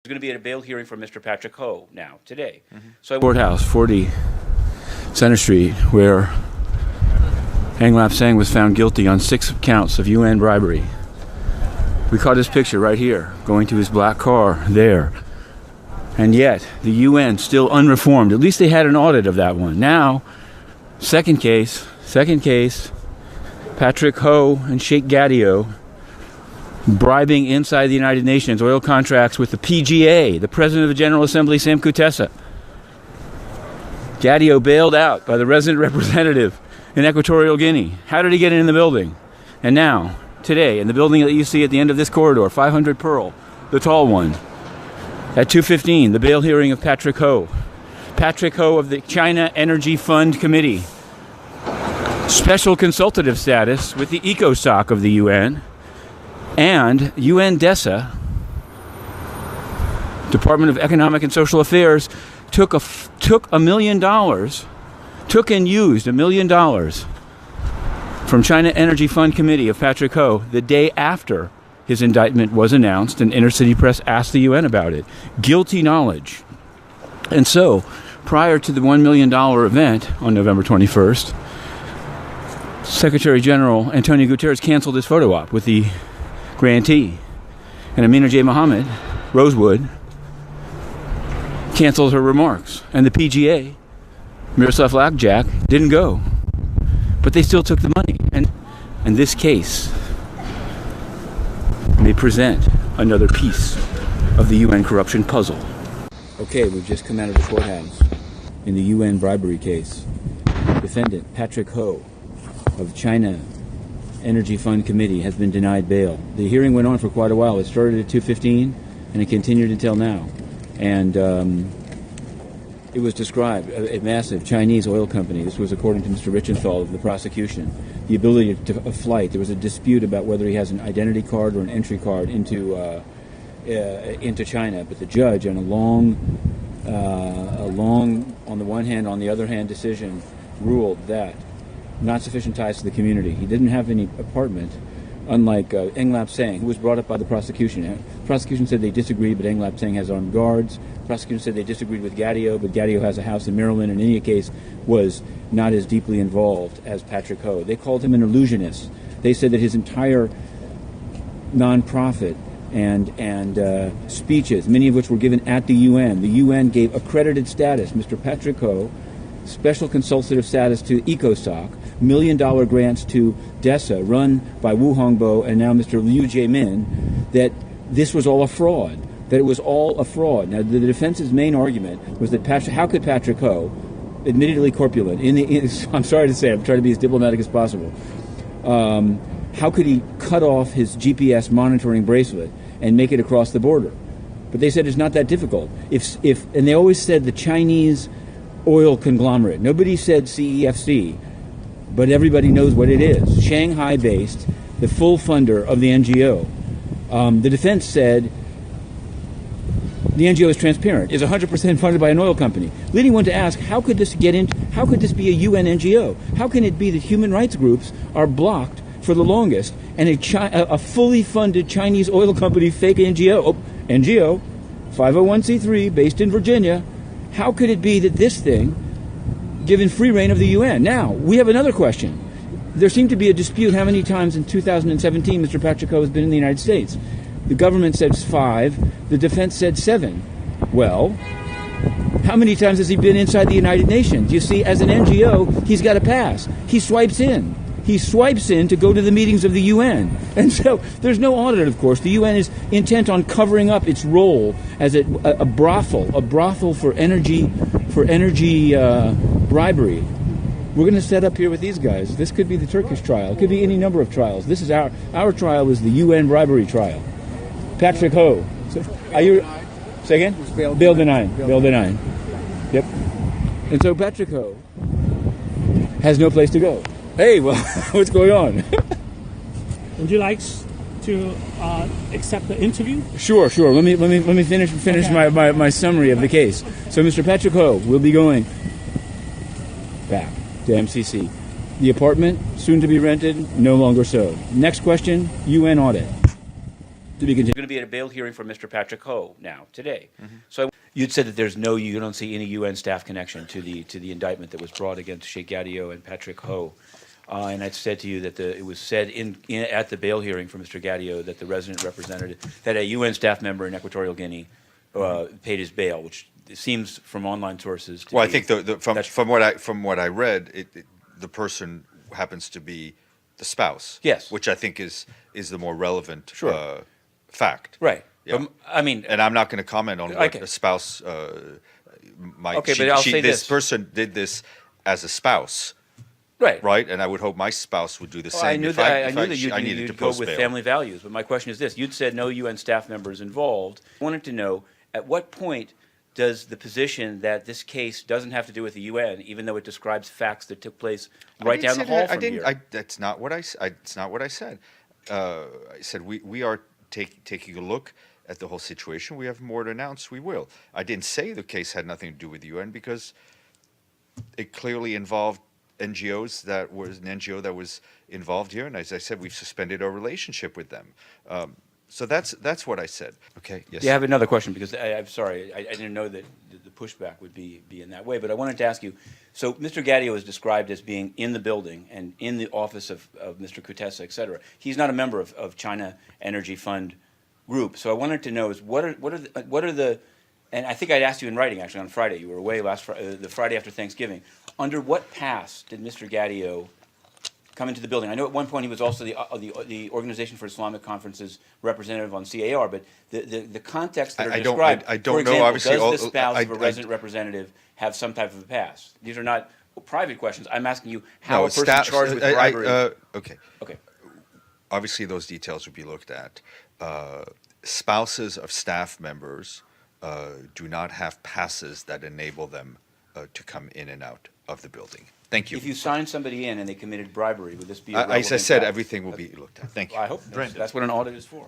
There's going to be a bail hearing for Mr. Patrick Ho now, today. So Courthouse, 40 Center Street, where Ang Lap-Sang was found guilty on 6 counts of UN bribery. We caught his picture right here, going to his black car there. And yet, the UN still unreformed. At least they had an audit of that one. Now, second case, Patrick Ho and Sheikh Gadio bribing inside the United Nations oil contracts with the PGA, the President of the General Assembly, Sam Kutesa. Gadio bailed out by the resident representative in Equatorial Guinea. How did he get in the building? And now, today, in the building that you see at the end of this corridor, 500 Pearl, the tall one, at 2:15, the bail hearing of Patrick Ho. Patrick Ho of the China Energy Fund Committee. Special consultative status with the ECOSOC of the UN. And UN DESA, Department of Economic and Social Affairs, took $1 million, took and used $1 million from China Energy Fund Committee of Patrick Ho the day after his indictment was announced, and Inner City Press asked the UN about it. Guilty knowledge. And so, prior to the $1 million event on November 21st, Secretary General Antonio Guterres canceled his photo op with the grantee. And Amina J. Mohammed, Rosewood, canceled her remarks. And the PGA, Miroslav Lajcak, didn't go. But they still took the money. And this case may present another piece of the UN corruption puzzle. Okay, we've just come out of the courthouse in the UN bribery case. Defendant Patrick Ho of China Energy Fund Committee has been denied bail. The hearing went on for quite a while. It started at 2:15 and it continued until now. And it was described, a massive Chinese oil company. This was according to Mr. Richenthal of the prosecution. The ability to flight. There was a dispute about whether he has an identity card or an entry card into China. But the judge, on a long, on the one hand, on the other hand decision, ruled that not sufficient ties to the community. He didn't have any apartment, unlike Ang Lap-Sang, who was brought up by the prosecution. The prosecution said they disagreed, but Ang Lap-Sang has armed guards. The prosecution said they disagreed with Gadio, but Gadio has a house in Maryland, and in any case was not as deeply involved as Patrick Ho. They called him an illusionist. They said that his entire nonprofit and speeches, many of which were given at the UN gave accredited status, Mr. Patrick Ho, special consultative status to ECOSOC, $1 million grants to DESA, run by Wu Hongbo and now Mr. Liu Jiemin, that this was all a fraud, that it was all a fraud. Now, the defense's main argument was that how could Patrick Ho, admittedly corpulent, I'm sorry to say, I'm trying to be as diplomatic as possible, how could he cut off his GPS monitoring bracelet and make it across the border? But they said it's not that difficult. And they always said the Chinese oil conglomerate. Nobody said CEFC, but everybody knows what it is. Shanghai-based, the full funder of the NGO. The defense said the NGO is transparent, is 100% funded by an oil company, leading one to ask, how could this be a UN NGO? How can it be that human rights groups are blocked for the longest, and a fully funded Chinese oil company, fake NGO, 501c3, based in Virginia, how could it be that this thing, given free reign of the UN? Now, we have another question. There seemed to be a dispute how many times in 2017 Mr. Patrick Ho has been in the United States. The government said 5, the defense said 7. Well, how many times has he been inside the United Nations? You see, as an NGO, he's got a pass. He swipes in. He swipes in to go to the meetings of the UN. And so there's no audit, of course. The UN is intent on covering up its role as a brothel for energy bribery. We're going to set up here with these guys. This could be the Turkish trial. It could be any number of trials. This is our trial is the UN bribery trial. Patrick Ho. Are you... Say again? Bail denied. Bail denied. Yep. And so Patrick Ho has no place to go. Hey, well, what's going on? Would you like to accept the interview? Sure. Let me finish okay. my summary of the case. So, Mr. Patrick Ho will be going back to MCC. The apartment, soon to be rented, no longer so. Next question, UN audit. To be continued. We're going to be at a bail hearing for Mr. Patrick Ho now, today. So you'd said that you don't see any UN staff connection to the indictment that was brought against Sheikh Gadio and Patrick Ho. And I'd said to you that it was said at the bail hearing for Mr. Gadio that the resident representative, that a UN staff member in Equatorial Guinea paid his bail, which seems from online sources to Well, be, I think from what I read, the person happens to be the spouse. Yes. Which I think is the more relevant Sure. fact. Right. Yeah. I mean, And I'm not going to comment on what Okay. a spouse might. Okay, but I'll say this this. person did this as a spouse, right. right? And I would hope my spouse would do the Well, same. I knew if that. if I knew that needed to you'd go post with bail. family values. But my question is this: you'd said no UN staff members involved. I wanted to know at what point does the position that this case doesn't have to do with the UN, even though it describes facts that took place right down the hall from here? That's not what it's not what I said. I said we are taking a look at the whole situation. We have more to announce. We will. I didn't say the case had nothing to do with the UN because it clearly involved NGOs. That was an NGO that was involved here, and as I said, we've suspended our relationship with them. So that's what I said. Okay. Yes. Yeah, I have another question because I'm sorry, I didn't know that the pushback would be in that way. But I wanted to ask you, so Mr. Gadio is described as being in the building and in the office of Mr. Kutesa, et cetera. He's not a member of China Energy Fund group. So I wanted to know is what are the and I think I'd asked you in writing actually on Friday. You were away the Friday after Thanksgiving. Under what pass did Mr. Gadio come into the building? I know at one point he was also the Organization for Islamic Conferences representative on CAR, but the context that are described. I don't for example, know. Obviously, does the spouse of a resident representative have some type of a pass? These are not private questions. I'm asking you how a person charged with bribery. Okay. Okay. Obviously, those details would be looked at. Spouses of staff members do not have passes that enable them to come in and out of the building. Thank you. If you sign somebody in and they committed bribery, would this be a As I relevant said, fact? everything will be looked at. Thank you. I hope that's what an audit is for.